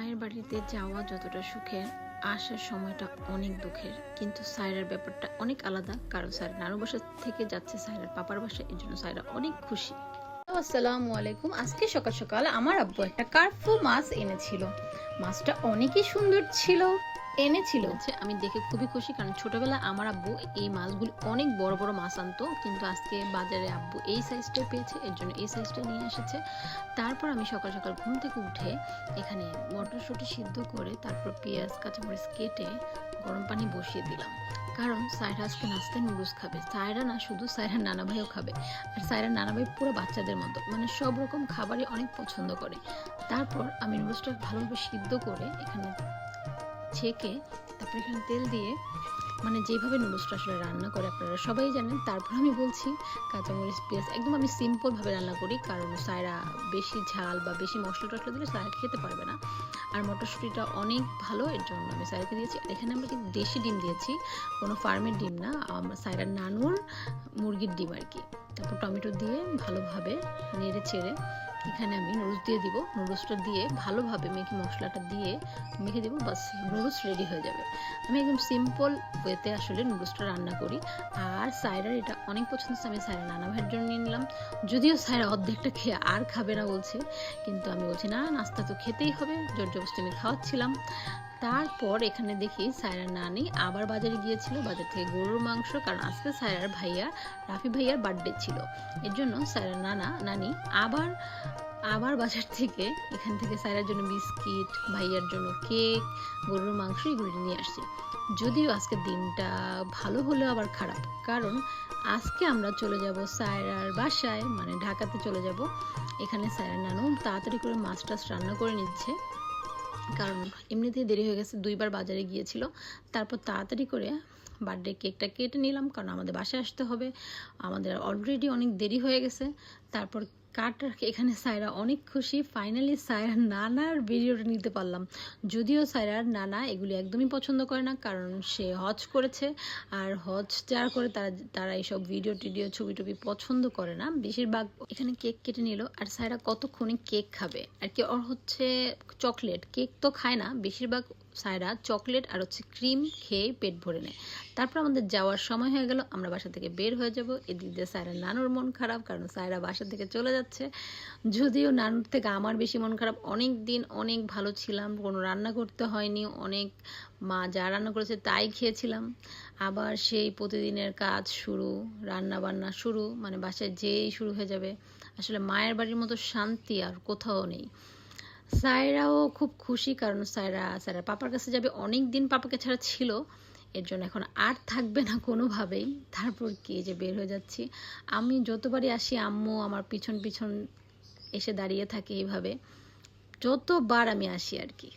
মায়ের বাড়িতে যাওয়া যতটা সুখের, আসার সময়টা অনেক দুঃখের। কিন্তু সায়রার ব্যাপারটা অনেক আলাদা, কারণ সায়রা নানু বাসা থেকে যাচ্ছে সায়রার পাপার বাসায়, এর জন্য সায়রা অনেক খুশি। আসসালামু আলাইকুম। আজকে সকাল সকাল আমার আব্বু একটা কার্পু মাছ এনেছিল। মাছটা অনেকই সুন্দর ছিল। আমি দেখে খুবই খুশি, কারণ ছোটবেলায় আমার আব্বু এই মাছগুলি অনেক বড় বড় মাছ আনতো, কিন্তু আজকে বাজারে আব্বু এই সাইজটাই পেয়েছে, এর জন্য এই সাইজটা নিয়ে এসেছে। তারপর আমি সকাল সকাল ঘুম থেকে উঠে এখানে মটরশুঁটি সিদ্ধ করে তারপর পেঁয়াজ কাঁচামরিচ কেটে গরম পানি বসিয়ে দিলাম, কারণ সায়রা আজকে নাস্তায় নুডলস খাবে। সায়রা না, শুধু সায়রার নানা ভাইও খাবে। আর সায়রার নানা ভাই পুরো বাচ্চাদের মতো, মানে সব রকম খাবারই অনেক পছন্দ করে। তারপর আমি নুডলসটা ভালোভাবে সিদ্ধ করে এখানে ছেঁকে তারপর এখানে তেল দিয়ে, মানে যেভাবে নুডলসটা আসলে রান্না করে আপনারা সবাই জানেন। তারপর আমি বলছি কাঁচামরিচ পেঁয়াজ, একদম আমি সিম্পলভাবে রান্না করি, কারণ সায়রা বেশি ঝাল বা বেশি মশলা টশলা দিলে সায়রা খেতে পারবে না। আর মটরশুঁটিটা অনেক ভালো, এর জন্য আমি সায়রাকে দিয়েছি। আর এখানে আমরা কিন্তু দেশি ডিম দিয়েছি, কোনো ফার্মের ডিম না, সায়রার নানুর মুরগির ডিম আর কি। তারপর টমেটো দিয়ে ভালোভাবে নেড়ে চেড়ে এখানে আমি নুডলস দিয়ে দিব। নুডলসটা দিয়ে ভালোভাবে মেখে মশলাটা দিয়ে মেখে দেবো, বাস নুডলস রেডি হয়ে যাবে। আমি একদম সিম্পল ওয়েতে আসলে নুডলসটা রান্না করি। আর সায়রার এটা অনেক পছন্দ, আমি সায়রা নানা ভাইয়ের জন্য নিয়ে নিলাম। যদিও সায়রা অর্ধেকটা খেয়ে আর খাবে না বলছে, কিন্তু আমি বলছি না, নাস্তা তো খেতেই হবে, জোর জবরদস্তি আমি খাওয়াচ্ছিলাম। তারপর এখানে দেখি সায়রার নানি আবার বাজারে গিয়েছিল, বাজার থেকে গরুর মাংস, কারণ আজকে সায়রার ভাইয়া রাফি ভাইয়ার বার্থডে ছিল, এর জন্য সায়রার নানি আবার বাজার থেকে এখান থেকে সায়রার জন্য বিস্কিট, ভাইয়ার জন্য কেক, গরুর মাংস এগুলো নিয়ে আসছে। যদিও আজকের দিনটা ভালো হলেও আবার খারাপ, কারণ আজকে আমরা চলে যাব সায়রার বাসায়, মানে ঢাকাতে চলে যাব। এখানে সায়রার নানু তাড়াতাড়ি করে মাছ টাছ রান্না করে নিচ্ছে, কারণ এমনিতেই দেরি হয়ে গেছে, দুইবার বাজারে গিয়েছিল। তারপর তাড়াতাড়ি করে বার্থডে কেকটা কেটে নিলাম, কারণ আমাদের বাসায় আসতে হবে, আমাদের অলরেডি অনেক দেরি হয়ে গেছে। তারপর এখানে সায়রা অনেক খুশি, ফাইনালি সায়রার নানার ভিডিওটা নিতে পারলাম। যদিও সায়রার নানা এগুলি একদমই পছন্দ করে না, কারণ সে হজ করেছে, আর হজ যারা করে তারা এইসব ভিডিও টিডিও ছবি টবি পছন্দ করে না বেশিরভাগ। এখানে কেক কেটে নিল, আর সায়রা কতক্ষণে কেক খাবে আর কি, ওর হচ্ছে চকলেট, কেক তো খায় না বেশিরভাগ। সায়রা চকলেট আর হচ্ছে ক্রিম খেয়ে পেট ভরে নেয়। তারপর আমাদের যাওয়ার সময় হয়ে গেল, আমরা বাসা থেকে বের হয়ে যাব। এদিক দিয়ে সায়রার নানুর মন খারাপ, কারণ সায়রা বাসা থেকে চলে যাচ্ছে। যদিও নানুর থেকে আমার বেশি মন খারাপ, অনেক দিন অনেক ভালো ছিলাম, কোনো রান্না করতে হয়নি, অনেক মা যা রান্না করেছে তাই খেয়েছিলাম। আবার সেই প্রতিদিনের কাজ শুরু, রান্না বান্না শুরু, মানে বাসায় যেই শুরু হয়ে যাবে। আসলে মায়ের বাড়ির মতো শান্তি আর কোথাও নেই। সায়রাও খুব খুশি, কারণ সায়রা পাপার কাছে যাবে, অনেক দিন পাপাকে ছাড়া ছিল, এর জন্য এখন আর থাকবে না কোনোভাবেই। তারপর কি যে বের হয়ে যাচ্ছি। আমি যতবারই আসি আম্মু আমার পিছন পিছন এসে দাঁড়িয়ে থাকে এইভাবে, যতবার আমি আসি আর কি।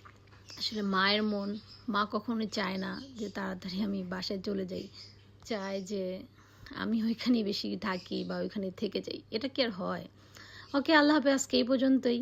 আসলে মায়ের মন, মা কখনোই চায় না যে তাড়াতাড়ি আমি বাসায় চলে যাই, চায় যে আমি ওইখানেই বেশি থাকি বা ওইখানে থেকে যাই। এটা কি আর হয়? ওকে, আল্লাহ হাফেজ, আজকে এই পর্যন্তই।